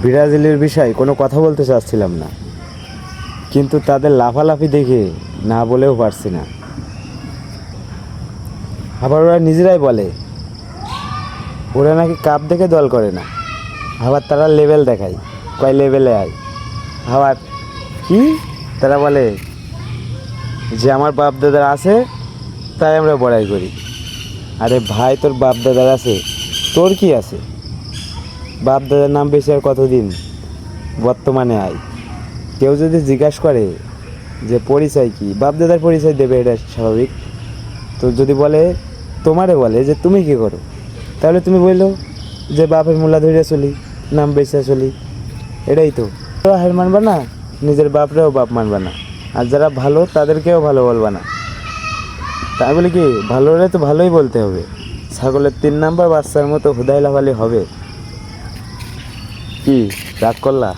ব্রাজিলের বিষয়ে কোনো কথা বলতে চাচ্ছিলাম না, কিন্তু তাদের লাফালাফি দেখে না বলেও পারছি না। আবার ওরা নিজেরাই বলে ওরা নাকি কাপ দেখে দল করে না, আবার তারা লেভেল দেখায়, কয় লেভেলে আয়। আবার কি তারা বলে যে আমার বাপ দাদার আছে তাই আমরা বড়াই করি। আরে ভাই, তোর বাপ দাদার আছে, তোর কি আছে? বাপ দাদার নাম বেশি আর কতদিন? বর্তমানে আয়। কেউ যদি জিজ্ঞাসা করে যে পরিচয় কি, বাপ দাদার পরিচয় দেবে, এটা স্বাভাবিক। তো যদি বলে তোমারে বলে যে তুমি কি করো, তাহলে তুমি বললো যে বাপের মূলা ধরে চলি, নাম বেঁচে চলি। এটাই তো। হার মানবা না, নিজের বাপরেও বাপ মানবা না, আর যারা ভালো তাদেরকেও ভালো বলবা না। তাই বলে কি ভালো হলে তো ভালোই বলতে হবে। ছাগলের 3 নাম্বার বাচ্চার মতো হুদাই লাফালি হবে কি? রাগ করলা?